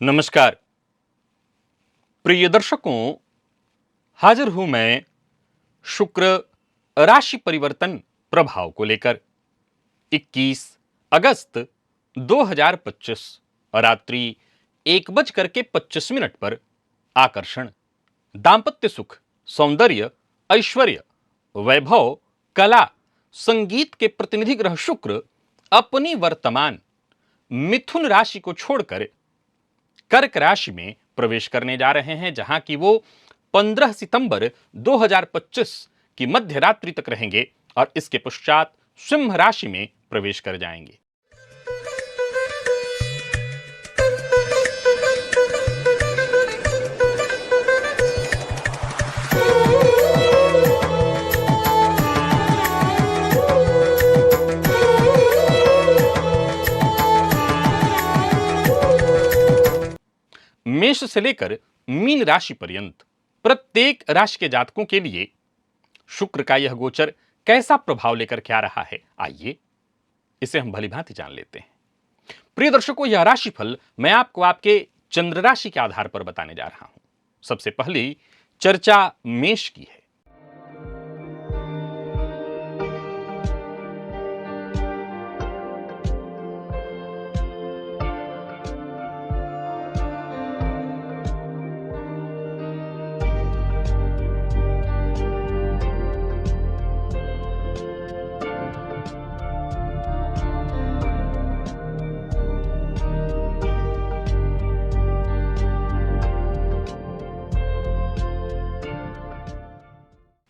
नमस्कार प्रिय दर्शकों, हाजिर हूं मैं शुक्र राशि परिवर्तन प्रभाव को लेकर। 21 अगस्त 2025 रात्रि 1:25 पर आकर्षण, दांपत्य सुख, सौंदर्य, ऐश्वर्य, वैभव, कला, संगीत के प्रतिनिधि ग्रह शुक्र अपनी वर्तमान मिथुन राशि को छोड़कर कर्क राशि में प्रवेश करने जा रहे हैं, जहां की वो 15 सितंबर 2025 की मध्य रात्रि तक रहेंगे और इसके पश्चात सिंह राशि में प्रवेश कर जाएंगे। मेष से लेकर मीन राशि पर्यंत प्रत्येक राशि के जातकों के लिए शुक्र का यह गोचर कैसा प्रभाव लेकर के आ रहा है, आइए इसे हम भली भांति जान लेते हैं। प्रिय दर्शकों, यह राशिफल मैं आपको आपके चंद्र राशि के आधार पर बताने जा रहा हूं। सबसे पहली चर्चा मेष की है।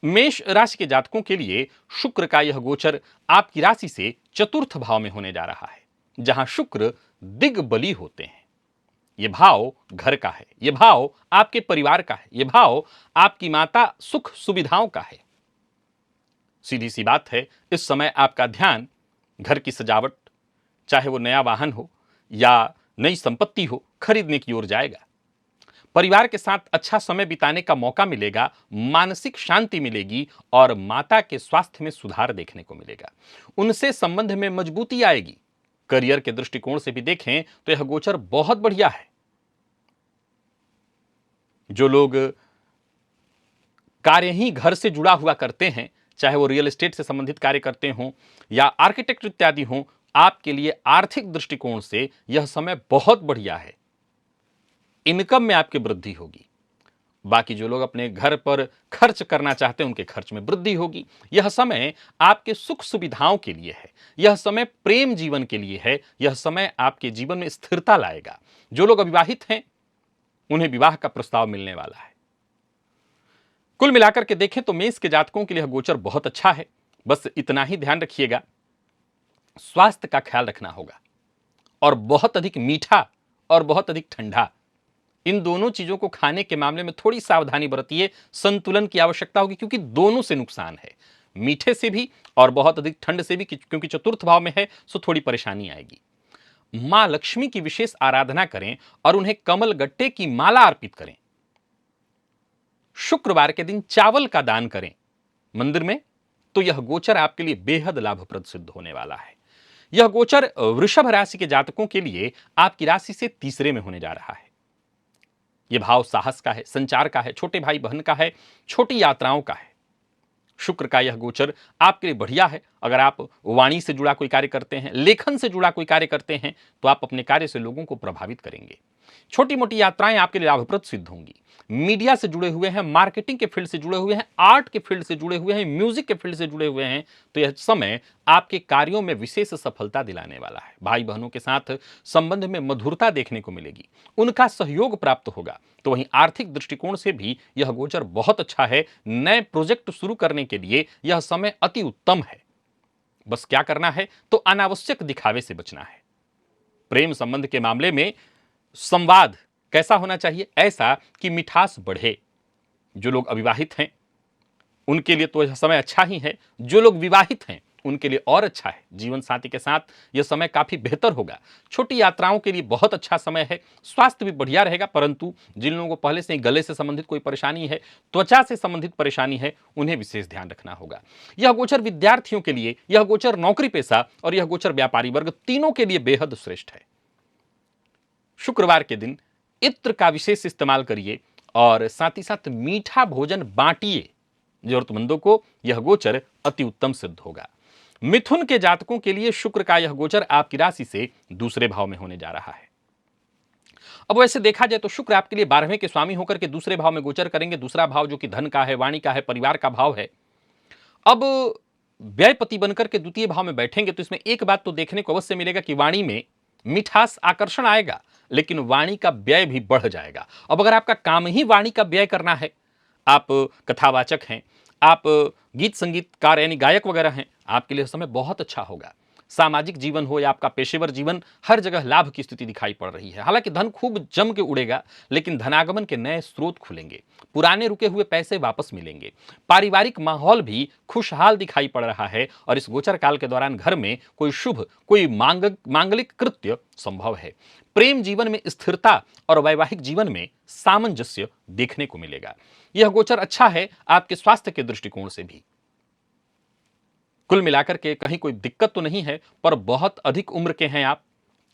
मेष राशि के जातकों के लिए शुक्र का यह गोचर आपकी राशि से चतुर्थ भाव में होने जा रहा है, जहां शुक्र दिग्बली होते हैं। यह भाव घर का है, यह भाव आपके परिवार का है, यह भाव आपकी माता सुख सुविधाओं का है। सीधी सी बात है, इस समय आपका ध्यान घर की सजावट, चाहे वो नया वाहन हो या नई संपत्ति हो, खरीदने की ओर जाएगा। परिवार के साथ अच्छा समय बिताने का मौका मिलेगा, मानसिक शांति मिलेगी और माता के स्वास्थ्य में सुधार देखने को मिलेगा। उनसे संबंध में मजबूती आएगी। करियर के दृष्टिकोण से भी देखें तो यह गोचर बहुत बढ़िया है। जो लोग कार्य ही घर से जुड़ा हुआ करते हैं, चाहे वो रियल एस्टेट से संबंधित कार्य करते हों या आर्किटेक्ट इत्यादि हों, आपके लिए आर्थिक दृष्टिकोण से यह समय बहुत बढ़िया है। इनकम में आपकी वृद्धि होगी। बाकी जो लोग अपने घर पर खर्च करना चाहते हैं, उनके खर्च में वृद्धि होगी। यह समय आपके सुख सुविधाओं के लिए है, यह समय प्रेम जीवन के लिए है, यह समय आपके जीवन में स्थिरता लाएगा। जो लोग अविवाहित हैं, उन्हें विवाह का प्रस्ताव मिलने वाला है। कुल मिलाकर के देखें तो मेष के जातकों के लिए गोचर बहुत अच्छा है। बस इतना ही ध्यान रखिएगा, स्वास्थ्य का ख्याल रखना होगा और बहुत अधिक मीठा और बहुत अधिक ठंडा, इन दोनों चीजों को खाने के मामले में थोड़ी सावधानी बरतिए। संतुलन की आवश्यकता होगी, क्योंकि दोनों से नुकसान है, मीठे से भी और बहुत अधिक ठंड से भी, क्योंकि चतुर्थ भाव में है, सो थोड़ी परेशानी आएगी। मां लक्ष्मी की विशेष आराधना करें और उन्हें कमल गट्टे की माला अर्पित करें। शुक्रवार के दिन चावल का दान करें मंदिर में, तो यह गोचर आपके लिए बेहद लाभप्रद सिद्ध होने वाला है। यह गोचर वृषभ राशि के जातकों के लिए आपकी राशि से तीसरे में होने जा रहा है। यह भाव साहस का है, संचार का है, छोटे भाई बहन का है, छोटी यात्राओं का है। शुक्र का यह गोचर आपके लिए बढ़िया है। अगर आप वाणी से जुड़ा कोई कार्य करते हैं, लेखन से जुड़ा कोई कार्य करते हैं, तो आप अपने कार्य से लोगों को प्रभावित करेंगे। छोटी मोटी यात्राएं आपके लिए लाभप्रद सिद्ध होंगी। मीडिया से जुड़े हुए हैं, मार्केटिंग के फील्ड से जुड़े हुए हैं, आर्ट के फील्ड से जुड़े हुए हैं, म्यूजिक के फील्ड से जुड़े हुए हैं, तो यह समय आपके कार्यों में विशेष सफलता दिलाने वाला है। भाई बहनों के साथ संबंध में मधुरता देखने को मिलेगी, उनका सहयोग प्राप्त होगा। तो वहीं आर्थिक दृष्टिकोण से भी यह गोचर बहुत अच्छा है। नए प्रोजेक्ट शुरू करने के लिए यह समय अति उत्तम है। बस क्या करना है, तो अनावश्यक दिखावे से बचना है। प्रेम संबंध के मामले में संवाद कैसा होना चाहिए? ऐसा कि मिठास बढ़े। जो लोग अविवाहित हैं उनके लिए तो यह समय अच्छा ही है, जो लोग विवाहित हैं उनके लिए और अच्छा है। जीवन साथी के साथ यह समय काफी बेहतर होगा। छोटी यात्राओं के लिए बहुत अच्छा समय है। स्वास्थ्य भी बढ़िया रहेगा, परंतु जिन लोगों को पहले से ही गले से संबंधित कोई परेशानी है, त्वचा से संबंधित परेशानी है, उन्हें विशेष ध्यान रखना होगा। यह गोचर विद्यार्थियों के लिए, यह गोचर नौकरी पेशा और यह गोचर व्यापारी वर्ग, तीनों के लिए बेहद श्रेष्ठ है। शुक्रवार के दिन इत्र का विशेष इस्तेमाल करिए और साथ ही साथ मीठा भोजन बांटिए जरूरतमंदों को। यह गोचर अति उत्तम सिद्ध होगा। मिथुन के जातकों के लिए शुक्र का यह गोचर आपकी राशि से दूसरे भाव में होने जा रहा है। अब वैसे देखा जाए तो शुक्र आपके लिए 12वें के स्वामी होकर के दूसरे भाव में गोचर करेंगे। दूसरा भाव जो कि धन का है, वाणी का है, परिवार का भाव है। अब व्ययपति बनकर के द्वितीय भाव में बैठेंगे तो इसमें एक बात तो देखने को अवश्य मिलेगा कि वाणी में मिठास, आकर्षण आएगा, लेकिन वाणी का व्यय भी बढ़ जाएगा। अब अगर आपका काम ही वाणी का व्यय करना है, आप कथावाचक हैं, आप गीत संगीतकार यानी गायक वगैरह हैं, आपके लिए समय बहुत अच्छा होगा। सामाजिक जीवन हो या आपका पेशेवर जीवन, हर जगह लाभ की स्थिति दिखाई पड़ रही है। हालांकि धन खूब जम के उड़ेगा, लेकिन धनागमन के नए स्रोत खुलेंगे, पुराने रुके हुए पैसे वापस मिलेंगे। पारिवारिक माहौल भी खुशहाल दिखाई पड़ रहा है और इस गोचर काल के दौरान घर में कोई शुभ, कोई मांगलिक कृत्य संभव है। प्रेम जीवन में स्थिरता और वैवाहिक जीवन में सामंजस्य देखने को मिलेगा। यह गोचर अच्छा है आपके स्वास्थ्य के दृष्टिकोण से भी। कुल मिलाकर के कहीं कोई दिक्कत तो नहीं है, पर बहुत अधिक उम्र के हैं आप,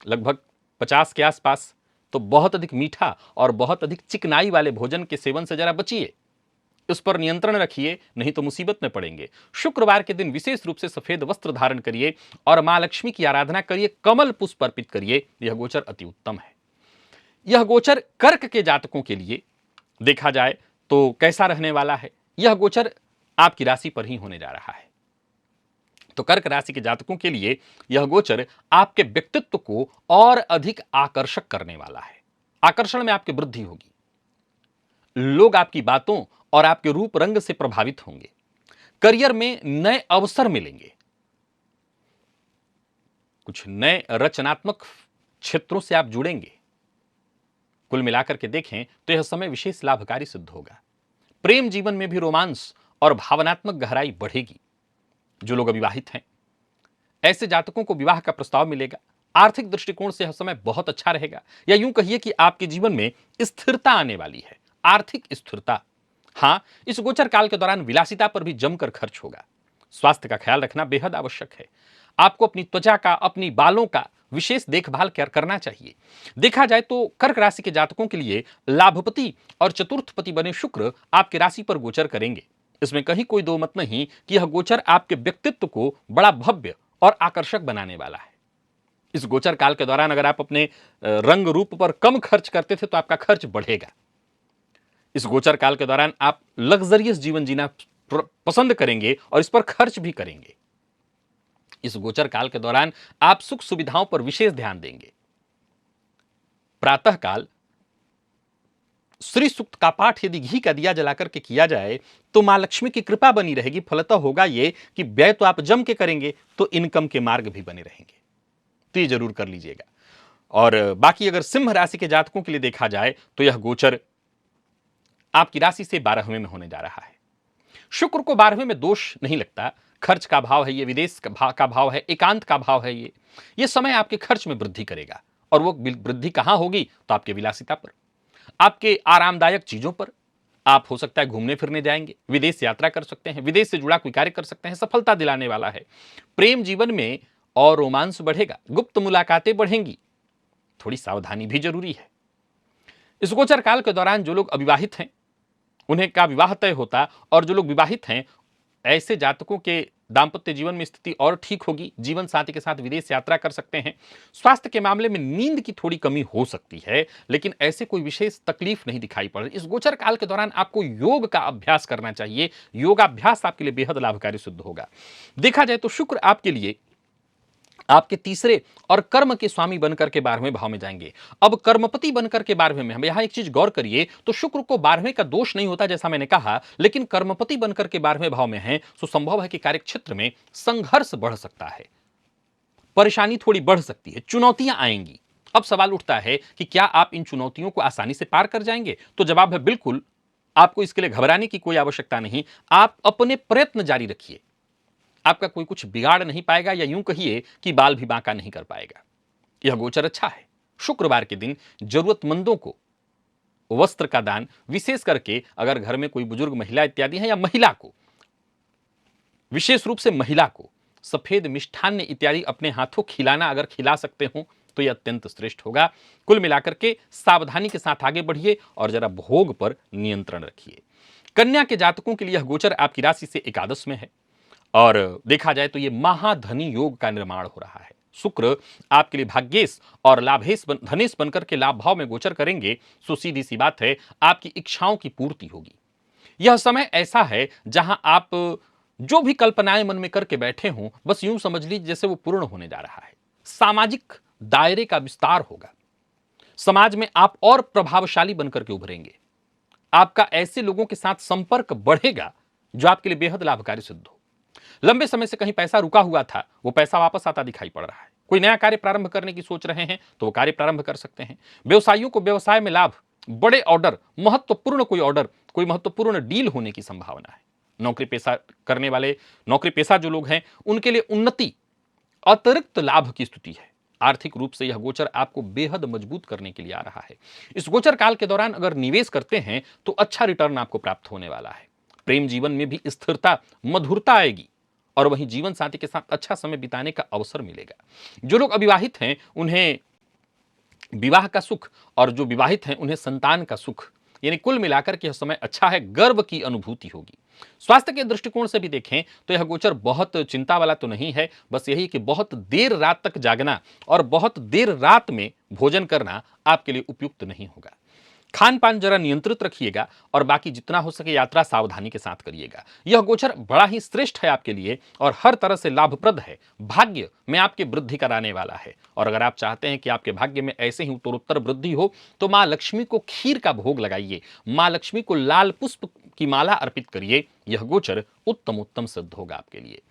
लगभग 50 के आसपास, तो बहुत अधिक मीठा और बहुत अधिक चिकनाई वाले भोजन के सेवन से जरा बचिए। इस पर नियंत्रण रखिए, नहीं तो मुसीबत में पड़ेंगे। शुक्रवार के दिन विशेष रूप से सफेद वस्त्र धारण करिए और मां लक्ष्मी की आराधना करिए, कमल पुष्प अर्पित करिए। यह गोचर अति उत्तम है। यह गोचर कर्क के जातकों के लिए देखा जाए तो कैसा रहने वाला है? यह गोचर आपकी राशि पर ही होने जा रहा है। तो कर्क राशि के जातकों के लिए यह गोचर आपके व्यक्तित्व को और अधिक आकर्षक करने वाला है। आकर्षण में आपकी वृद्धि होगी, लोग आपकी बातों और आपके रूप रंग से प्रभावित होंगे। करियर में नए अवसर मिलेंगे, कुछ नए रचनात्मक क्षेत्रों से आप जुड़ेंगे। कुल मिलाकर के देखें तो यह समय विशेष लाभकारी सिद्ध होगा। प्रेम जीवन में भी रोमांस और भावनात्मक गहराई बढ़ेगी। जो लोग अविवाहित हैं, ऐसे जातकों को विवाह का प्रस्ताव मिलेगा। आर्थिक दृष्टिकोण से यह समय बहुत अच्छा रहेगा, या यूं कहिए कि आपके जीवन में स्थिरता आने वाली है, आर्थिक स्थिरता। हां, इस गोचर काल के दौरान विलासिता पर भी जमकर खर्च होगा। स्वास्थ्य का ख्याल रखना बेहद आवश्यक है। आपको अपनी त्वचा का, अपनी बालों का विशेष देखभाल करना चाहिए। देखा जाए तो कर्क राशि के जातकों के लिए लाभपति और चतुर्थपति बने शुक्र आपकी राशि पर गोचर करेंगे। इसमें कहीं कोई दो मत नहीं कि यह गोचर आपके व्यक्तित्व को बड़ा भव्य और आकर्षक बनाने वाला है। इस गोचर काल के दौरान अगर आप अपने रंग रूप पर कम खर्च करते थे तो आपका खर्च बढ़ेगा। इस गोचर काल के दौरान आप लग्जरियस जीवन जीना पसंद करेंगे और इस पर खर्च भी करेंगे। इस गोचर काल के दौरान आप सुख सुविधाओं पर विशेष ध्यान देंगे। प्रातः काल श्री सूक्त का पाठ यदि घी का दिया जलाकर के किया जाए तो मां लक्ष्मी की कृपा बनी रहेगी। फलतः होगा यह कि व्यय तो आप जम के करेंगे तो इनकम के मार्ग भी बने रहेंगे। तो ये जरूर कर लीजिएगा। और बाकी अगर सिंह राशि के जातकों के लिए देखा जाए तो यह गोचर आपकी राशि से 12वें में होने जा रहा है। शुक्र को 12वें में दोष नहीं लगता। खर्च का भाव है ये, विदेश का भाव है, एकांत का भाव है ये समय आपके खर्च में वृद्धि करेगा। और वो वृद्धि कहां होगी? तो आपके विलासिता पर, आपके आरामदायक चीजों पर। आप हो सकता है घूमने फिरने जाएंगे, विदेश यात्रा कर सकते हैं, विदेश से जुड़ा कोई कार्य कर सकते हैं। सफलता दिलाने वाला है। प्रेम जीवन में और रोमांस बढ़ेगा, गुप्त मुलाकातें बढ़ेंगी। थोड़ी सावधानी भी जरूरी है। इस गोचर काल के दौरान जो लोग अविवाहित हैं उन्हें का विवाह तय होता, और जो लोग विवाहित हैं ऐसे जातकों के दांपत्य जीवन में स्थिति और ठीक होगी। जीवन साथी के साथ विदेश यात्रा कर सकते हैं। स्वास्थ्य के मामले में नींद की थोड़ी कमी हो सकती है, लेकिन ऐसे कोई विशेष तकलीफ नहीं दिखाई पड़ रही। इस गोचर काल के दौरान आपको योग का अभ्यास करना चाहिए। योगाभ्यास आपके लिए बेहद लाभकारी सिद्ध होगा। देखा जाए तो शुक्र आपके लिए आपके तीसरे और कर्म के स्वामी बनकर के 12वें भाव में जाएंगे। अब कर्मपति बनकर के 12वें में, हम यहां एक चीज गौर करिए, तो शुक्र को 12वें का दोष नहीं होता जैसा मैंने कहा, लेकिन कर्मपति बनकर के 12वें भाव में है तो संभव है कि कार्यक्षेत्र में संघर्ष बढ़ सकता है, परेशानी थोड़ी बढ़ सकती है, चुनौतियां आएंगी। अब सवाल उठता है कि क्या आप इन चुनौतियों को आसानी से पार कर जाएंगे? तो जवाब है बिल्कुल। आपको इसके लिए घबराने की कोई आवश्यकता नहीं। आप अपने प्रयत्न जारी रखिए। आपका कोई कुछ बिगाड़ नहीं पाएगा, या यूं कहिए कि बाल भी बांका नहीं कर पाएगा। यह गोचर अच्छा है। शुक्रवार के दिन जरूरतमंदों को वस्त्र का दान, विशेष करके अगर घर में कोई बुजुर्ग महिला इत्यादि है, या महिला को, विशेष रूप से महिला को सफेद मिष्ठान्न इत्यादि अपने हाथों खिलाना, अगर खिला सकते हो तो यह अत्यंत श्रेष्ठ होगा। कुल मिलाकर के सावधानी के साथ आगे बढ़िए और जरा भोग पर नियंत्रण रखिए। कन्या के जातकों के लिए यह गोचर आपकी राशि से एकादश में है और देखा जाए तो यह महाधनी योग का निर्माण हो रहा है। शुक्र आपके लिए भाग्येश और लाभेश धनेश बनकर के लाभ भाव में गोचर करेंगे, सो सीधी सी बात है आपकी इच्छाओं की पूर्ति होगी। यह समय ऐसा है जहां आप जो भी कल्पनाएं मन में करके बैठे हों, बस यूं समझ लीजिए जैसे वो पूर्ण होने जा रहा है। सामाजिक दायरे का विस्तार होगा, समाज में आप और प्रभावशाली बनकर के उभरेंगे। आपका ऐसे लोगों के साथ संपर्क बढ़ेगा जो आपके लिए बेहद लाभकारी सिद्ध हो। लंबे समय से कहीं पैसा रुका हुआ था, वो पैसा वापस आता दिखाई पड़ रहा है। कोई नया कार्य प्रारंभ करने की सोच रहे हैं तो वो कार्य प्रारंभ कर सकते हैं। व्यवसायियों को व्यवसाय में लाभ, बड़े ऑर्डर, महत्वपूर्ण कोई ऑर्डर, कोई महत्वपूर्ण डील होने की संभावना है। नौकरी पेशा करने वाले, नौकरी पेशा जो लोग हैं, उनके लिए उन्नति, अतिरिक्त लाभ की स्थिति है। आर्थिक रूप से यह गोचर आपको बेहद मजबूत करने के लिए आ रहा है। इस गोचर काल के दौरान अगर निवेश करते हैं तो अच्छा रिटर्न आपको प्राप्त होने वाला है। प्रेम जीवन में भी स्थिरता, मधुरता आएगी और वहीं जीवन साथी के साथ अच्छा समय बिताने का अवसर मिलेगा। जो लोग अविवाहित हैं उन्हें विवाह का सुख और जो विवाहित हैं उन्हें संतान का सुख, यानी कुल मिलाकर के यह समय अच्छा है, गर्व की अनुभूति होगी। स्वास्थ्य के दृष्टिकोण से भी देखें तो यह गोचर बहुत चिंता वाला तो नहीं है, बस यही कि बहुत देर रात तक जागना और बहुत देर रात में भोजन करना आपके लिए उपयुक्त नहीं होगा। खान पान जरा नियंत्रित रखिएगा और बाकी जितना हो सके यात्रा सावधानी के साथ करिएगा। यह गोचर बड़ा ही श्रेष्ठ है आपके लिए और हर तरह से लाभप्रद है। भाग्य में आपकी वृद्धि कराने वाला है और अगर आप चाहते हैं कि आपके भाग्य में ऐसे ही उत्तरोत्तर वृद्धि हो तो मां लक्ष्मी को खीर का भोग लगाइए, मां लक्ष्मी को लाल पुष्प की माला अर्पित करिए। यह गोचर उत्तम सिद्ध होगा आपके लिए।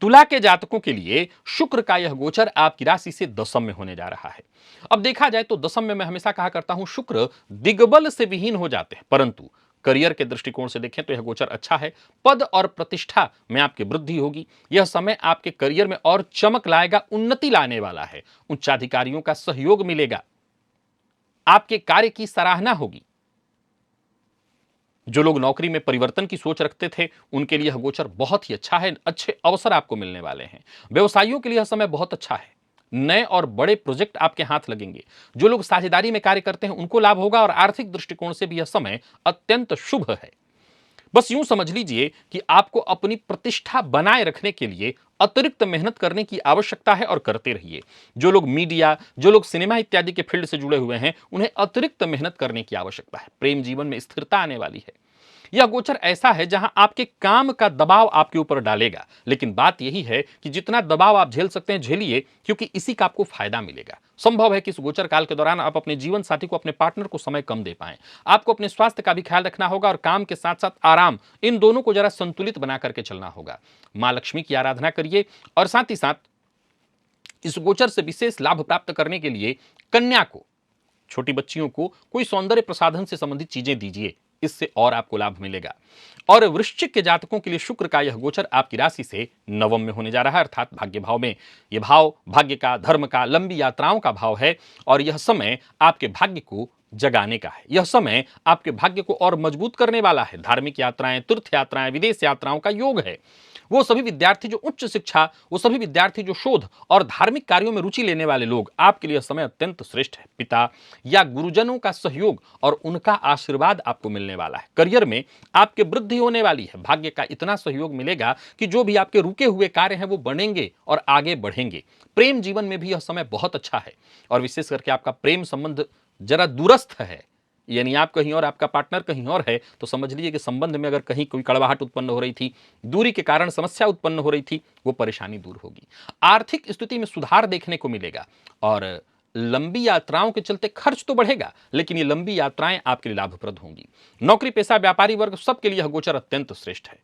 तुला के जातकों के लिए शुक्र का यह गोचर आपकी राशि से दशम में होने जा रहा है। अब देखा जाए तो दशम में मैं हमेशा कहा करता हूं शुक्र दिग्बल से विहीन हो जाते हैं, परंतु करियर के दृष्टिकोण से देखें तो यह गोचर अच्छा है। पद और प्रतिष्ठा में आपकी वृद्धि होगी। यह समय आपके करियर में और चमक लाएगा, उन्नति लाने वाला है। उच्चाधिकारियों का सहयोग मिलेगा, आपके कार्य की सराहना होगी। जो लोग नौकरी में परिवर्तन की सोच रखते थे उनके लिए यह गोचर बहुत ही अच्छा है, अच्छे अवसर आपको मिलने वाले हैं। व्यवसायियों के लिए यह समय बहुत अच्छा है, नए और बड़े प्रोजेक्ट आपके हाथ लगेंगे। जो लोग साझेदारी में कार्य करते हैं उनको लाभ होगा और आर्थिक दृष्टिकोण से भी यह समय अत्यंत शुभ है। बस यूं समझ लीजिए कि आपको अपनी प्रतिष्ठा बनाए रखने के लिए अतिरिक्त मेहनत करने की आवश्यकता है और करते रहिए। जो लोग मीडिया, जो लोग सिनेमा इत्यादि के फील्ड से जुड़े हुए हैं उन्हें अतिरिक्त मेहनत करने की आवश्यकता है। प्रेम जीवन में स्थिरता आने वाली है। यह गोचर ऐसा है जहां आपके काम का दबाव आपके ऊपर डालेगा, लेकिन बात यही है कि जितना दबाव आप झेल सकते हैं झेलिए, क्योंकि इसी का आपको फायदा मिलेगा। संभव है कि इस गोचर काल के दौरान आप अपने जीवन साथी को, अपने पार्टनर को समय कम दे पाएं। आपको अपने स्वास्थ्य का भी ख्याल रखना होगा और काम के साथ साथ आराम, इन दोनों को जरा संतुलित बना करके चलना होगा। मां लक्ष्मी की आराधना करिए और साथ ही साथ इस गोचर से विशेष लाभ प्राप्त करने के लिए कन्या को, छोटी बच्चियों को कोई सौंदर्य प्रसाधन से संबंधित चीजें दीजिए, इससे और आपको लाभ मिलेगा। और वृश्चिक के जातकों के लिए शुक्र का यह गोचर आपकी राशि से नवम में होने जा रहा है, अर्थात भाग्य भाव में। यह भाव भाग्य का, धर्म का, लंबी यात्राओं का भाव है और यह समय आपके भाग्य को जगाने का है। यह समय आपके भाग्य को और मजबूत करने वाला है। धार्मिक यात्राएं, तीर्थ यात्राएं, विदेश यात्राओं का योग है। वो सभी विद्यार्थी जो उच्च शिक्षा, वो सभी विद्यार्थी जो शोध और धार्मिक कार्यों में रुचि लेने वाले लोग, आपके लिए समय अत्यंत श्रेष्ठ है। पिता या गुरुजनों का सहयोग और उनका आशीर्वाद आपको मिलने वाला है। करियर में आपके वृद्धि होने वाली है। भाग्य का इतना सहयोग मिलेगा कि जो भी आपके रुके हुए कार्य हैं वो बनेंगे और आगे बढ़ेंगे। प्रेम जीवन में भी यह समय बहुत अच्छा है और विशेष करके आपका प्रेम संबंध जरा दूरस्थ है, यानी आप कहीं और, आपका पार्टनर कहीं और है, तो समझ लीजिए कि संबंध में अगर कहीं कोई कड़वाहट उत्पन्न हो रही थी, दूरी के कारण समस्या उत्पन्न हो रही थी, वो परेशानी दूर होगी। आर्थिक स्थिति में सुधार देखने को मिलेगा और लंबी यात्राओं के चलते खर्च तो बढ़ेगा, लेकिन ये लंबी यात्राएं आपके लिए लाभप्रद होंगी। नौकरी पेशा, व्यापारी वर्ग, सबके लिए यह गोचर अत्यंत श्रेष्ठ है।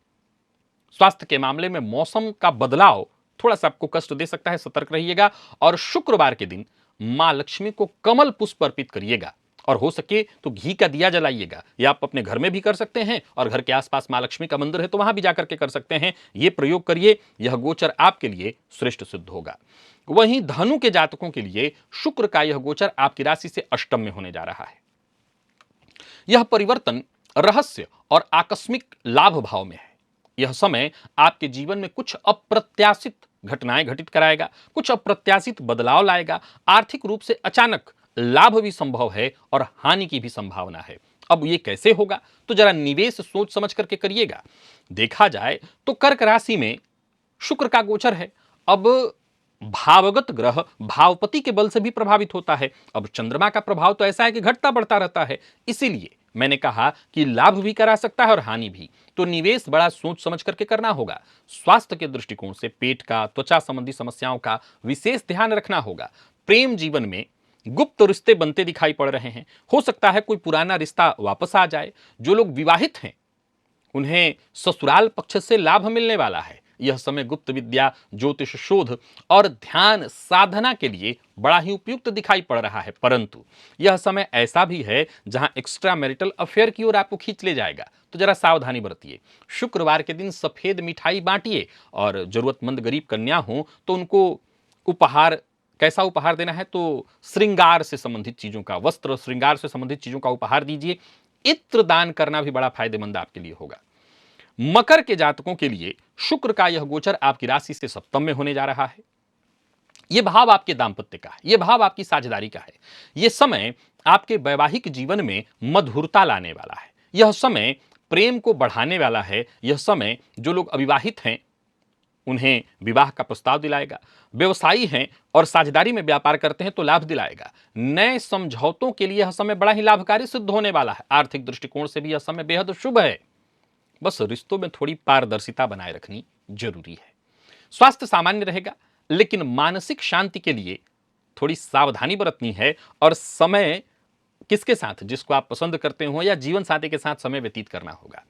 स्वास्थ्य के मामले में मौसम का बदलाव थोड़ा सा आपको कष्ट दे सकता है, सतर्क रहिएगा। और शुक्रवार के दिन मां लक्ष्मी को कमल पुष्प अर्पित करिएगा और हो सके तो घी का दिया जलाइएगा। यह आप अपने घर में भी कर सकते हैं और घर के आसपास मां लक्ष्मी का मंदिर है तो वहां भी जाकर के कर सकते हैं। यह प्रयोग करिए, यह गोचर आपके लिए श्रेष्ठ सिद्ध होगा। वहीं धनु के जातकों के लिए शुक्र का यह गोचर आपकी राशि से अष्टम में होने जा रहा है। यह परिवर्तन रहस्य और आकस्मिक लाभ भाव में है। यह समय आपके जीवन में कुछ अप्रत्याशित घटनाएं घटित कराएगा, कुछ अप्रत्याशित बदलाव लाएगा, आर्थिक रूप से अचानक लाभ भी संभव है और हानि की भी संभावना है। अब ये कैसे होगा, तो जरा निवेश सोच समझ करके करिएगा। देखा जाए तो कर्क राशि में शुक्र का गोचर है। अब भावगत ग्रह भावपति के बल से भी प्रभावित होता है। अब चंद्रमा का प्रभाव तो ऐसा है कि घटता बढ़ता रहता है, इसीलिए मैंने कहा कि लाभ भी करा सकता है और हानि भी। तो निवेश बड़ा सोच समझ करके करना होगा। स्वास्थ्य के दृष्टिकोण से पेट का, त्वचा संबंधी समस्याओं का विशेष ध्यान रखना होगा। प्रेम जीवन में गुप्त रिश्ते बनते दिखाई पड़ रहे हैं। हो सकता है कोई पुराना रिश्ता वापस आ जाए। जो लोग विवाहित हैं उन्हें ससुराल पक्ष से लाभ मिलने वाला है। यह समय गुप्त विद्या, ज्योतिष शोध और ध्यान साधना के लिए बड़ा ही उपयुक्त दिखाई पड़ रहा है, परंतु यह समय ऐसा भी है जहां एक्स्ट्रा मैरिटल अफेयर की ओर आपको खींच ले जाएगा, तो जरा सावधानी बरतिए। शुक्रवार के दिन सफेद मिठाई बांटिए और जरूरतमंद गरीब कन्या हो तो उनको उपहार, कैसा उपहार देना है तो श्रृंगार से संबंधित चीजों का, वस्त्र श्रृंगार से संबंधित चीजों का उपहार दीजिए। इत्र दान करना भी बड़ा फायदेमंद आपके लिए होगा। मकर के जातकों के लिए शुक्र का यह गोचर आपकी राशि से सप्तम में होने जा रहा है। यह भाव आपके दांपत्य का है, यह भाव आपकी साझेदारी का है। यह समय आपके वैवाहिक जीवन में मधुरता लाने वाला है। यह समय प्रेम को बढ़ाने वाला है। यह समय जो लोग अविवाहित हैं उन्हें विवाह का प्रस्ताव दिलाएगा। व्यवसायी हैं और साझेदारी में व्यापार करते हैं तो लाभ दिलाएगा। नए समझौतों के लिए यह समय बड़ा ही लाभकारी सिद्ध होने वाला है। आर्थिक दृष्टिकोण से भी यह समय बेहद शुभ है। बस रिश्तों में थोड़ी पारदर्शिता बनाए रखनी जरूरी है। स्वास्थ्य सामान्य रहेगा, लेकिन मानसिक शांति के लिए थोड़ी सावधानी बरतनी है और समय किसके साथ, जिसको आप पसंद करते हो या जीवन साथी के साथ समय व्यतीत करना होगा।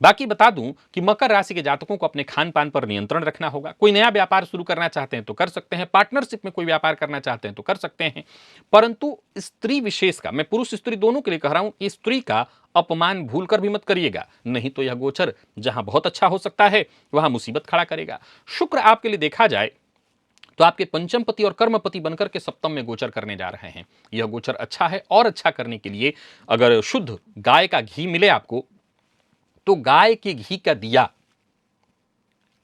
बाकी बता दूं कि मकर राशि के जातकों को अपने खान पान पर नियंत्रण रखना होगा। कोई नया व्यापार शुरू करना चाहते हैं तो कर सकते हैं, पार्टनरशिप में कोई व्यापार करना चाहते हैं तो कर सकते हैं, परंतु स्त्री विशेष का, मैं पुरुष स्त्री दोनों के लिए कह रहा हूं कि स्त्री का अपमान भूलकर भी मत करिएगा, नहीं तो यह गोचर जहां बहुत अच्छा हो सकता है वहां मुसीबत खड़ा करेगा। शुक्र आपके लिए देखा जाए तो आपके पंचमपति और कर्मपति बनकर के सप्तम में गोचर करने जा रहे हैं। यह गोचर अच्छा है और अच्छा करने के लिए अगर शुद्ध गाय का घी मिले आपको तो गाय के घी का दिया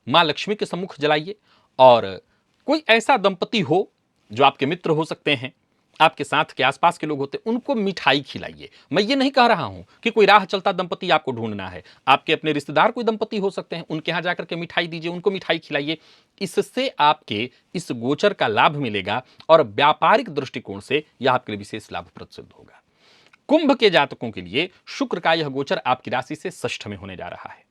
मां लक्ष्मी के सम्मुख जलाइए और कोई ऐसा दंपति हो जो आपके मित्र हो सकते हैं, आपके साथ के आसपास के लोग होते हैं, उनको मिठाई खिलाइए। मैं ये नहीं कह रहा हूं कि कोई राह चलता दंपति आपको ढूंढना है। आपके अपने रिश्तेदार कोई दंपति हो सकते हैं, उनके यहां जाकर के मिठाई दीजिए, उनको मिठाई खिलाइए। इससे आपके इस गोचर का लाभ मिलेगा और व्यापारिक दृष्टिकोण से यह आपके लिए विशेष लाभप्रद सिद्ध होगा। कुंभ के जातकों के लिए शुक्र का यह गोचर आपकी राशि से षष्ठ में होने जा रहा है।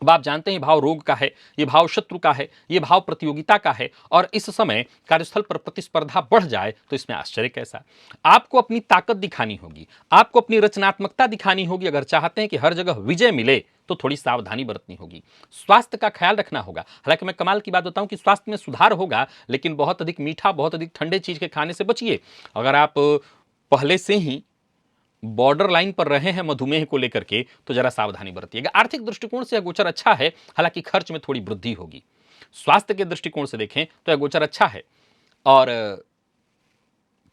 अब आप जानते हैं भाव रोग का है, ये भाव शत्रु का है, ये भाव प्रतियोगिता का है और इस समय कार्यस्थल पर प्रतिस्पर्धा बढ़ जाए तो इसमें आश्चर्य कैसा। आपको अपनी ताकत दिखानी होगी, आपको अपनी रचनात्मकता दिखानी होगी। अगर चाहते हैं कि हर जगह विजय मिले तो थोड़ी सावधानी बरतनी होगी। स्वास्थ्य का ख्याल रखना होगा। हालांकि मैं कमाल की बात बताऊं कि स्वास्थ्य में सुधार होगा, लेकिन बहुत अधिक मीठा, बहुत अधिक ठंडे चीज के खाने से बचिए। अगर आप पहले से ही बॉर्डर लाइन पर रहे हैं मधुमेह को लेकर के तो जरा सावधानी बरतिएगा। आर्थिक दृष्टिकोण से यह गोचर अच्छा है, हालांकि खर्च में थोड़ी वृद्धि होगी। स्वास्थ्य के दृष्टिकोण से देखें तो यह गोचर अच्छा है और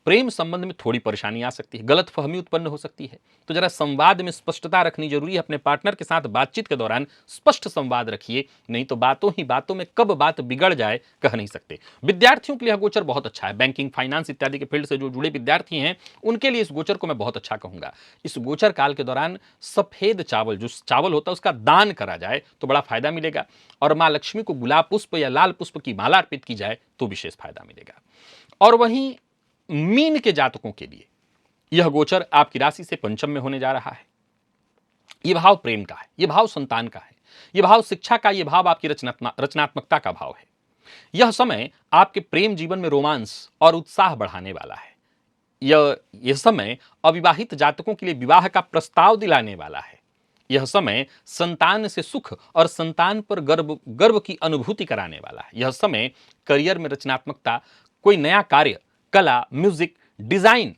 प्रेम संबंध में थोड़ी परेशानी आ सकती है, गलतफहमी उत्पन्न हो सकती है, तो जरा संवाद में स्पष्टता रखनी जरूरी है। अपने पार्टनर के साथ बातचीत के दौरान स्पष्ट संवाद रखिए, नहीं तो बातों ही बातों में कब बात बिगड़ जाए कह नहीं सकते। विद्यार्थियों के लिए यह गोचर बहुत अच्छा है। बैंकिंग, फाइनेंस इत्यादि के फील्ड से जो जुड़े विद्यार्थी हैं उनके लिए इस गोचर को मैं बहुत अच्छा कहूंगा। इस गोचर काल के दौरान सफेद चावल, जो चावल होता है उसका दान करा जाए तो बड़ा फायदा मिलेगा और मां लक्ष्मी को गुलाब पुष्प या लाल पुष्प की माला अर्पित की जाए तो विशेष फायदा मिलेगा। और वहीं मीन के जातकों के लिए यह गोचर आपकी राशि से पंचम में होने जा रहा है। यह भाव प्रेम का है, यह भाव संतान का है, यह भाव शिक्षा का, यह भाव आपकी रचनात्मकता का भाव है। यह समय आपके प्रेम जीवन में रोमांस और उत्साह बढ़ाने वाला है। यह समय अविवाहित जातकों के लिए विवाह का प्रस्ताव दिलाने वाला है। यह समय संतान से सुख और संतान पर गर्व की अनुभूति कराने वाला है। यह समय करियर में रचनात्मकता, कोई नया कार्य, कला, म्यूजिक, डिजाइन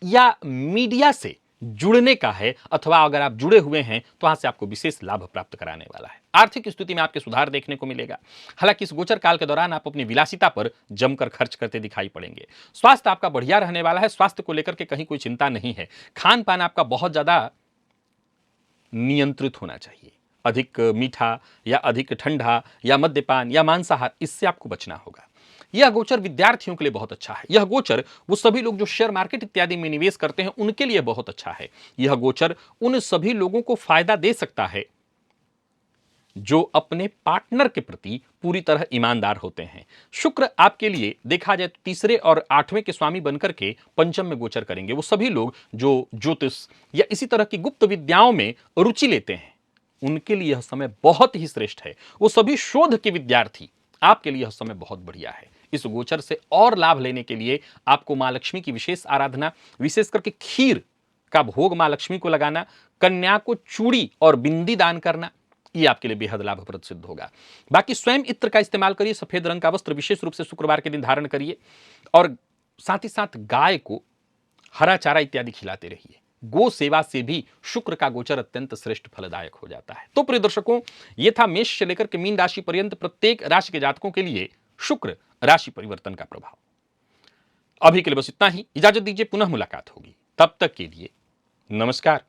या मीडिया से जुड़ने का है, अथवा अगर आप जुड़े हुए हैं तो वहां से आपको विशेष लाभ प्राप्त कराने वाला है। आर्थिक स्थिति में आपके सुधार देखने को मिलेगा। हालांकि इस गोचर काल के दौरान आप अपनी विलासिता पर जमकर खर्च करते दिखाई पड़ेंगे। स्वास्थ्य आपका बढ़िया रहने वाला है, स्वास्थ्य को लेकर के कहीं कोई चिंता नहीं है। खान पान आपका बहुत ज्यादा नियंत्रित होना चाहिए, अधिक मीठा या अधिक ठंडा या मद्यपान या मांसाहार, इससे आपको बचना होगा। यह गोचर विद्यार्थियों के लिए बहुत अच्छा है। यह गोचर वो सभी लोग जो शेयर मार्केट इत्यादि में निवेश करते हैं उनके लिए बहुत अच्छा है। यह गोचर उन सभी लोगों को फायदा दे सकता है जो अपने पार्टनर के प्रति पूरी तरह ईमानदार होते हैं। शुक्र आपके लिए देखा जाए तो तीसरे और आठवें के स्वामी बनकर के पंचम में गोचर करेंगे। वो सभी लोग जो ज्योतिष या इसी तरह की गुप्त विद्याओं में रुचि लेते हैं उनके लिए यह समय बहुत ही श्रेष्ठ है। वो सभी शोध के विद्यार्थी, आपके लिए यह समय बहुत बढ़िया है। इस गोचर से और लाभ लेने के लिए आपको मां लक्ष्मी की विशेष आराधना, विशेष करके खीर का भोग मां लक्ष्मी को लगाना, कन्या को चूड़ी और बिंदी दान करना, ये आपके लिए बेहद लाभप्रद सिद्ध होगा। बाकी स्वयं इत्र का इस्तेमाल करिए, सफेद रंग का वस्त्र विशेष रूप से शुक्रवार के दिन धारण करिए और साथ ही साथ गाय को हरा चारा इत्यादि खिलाते रहिए। गो सेवा से भी शुक्र का गोचर अत्यंत श्रेष्ठ फलदायक हो जाता है। तो प्रिय दर्शकों, यह था मेष से लेकर के मीन राशि पर्यंत प्रत्येक राशि के जातकों के लिए शुक्र राशि परिवर्तन का प्रभाव। अभी के लिए बस इतना ही, इजाजत दीजिए, पुनः मुलाकात होगी। तब तक के लिए नमस्कार।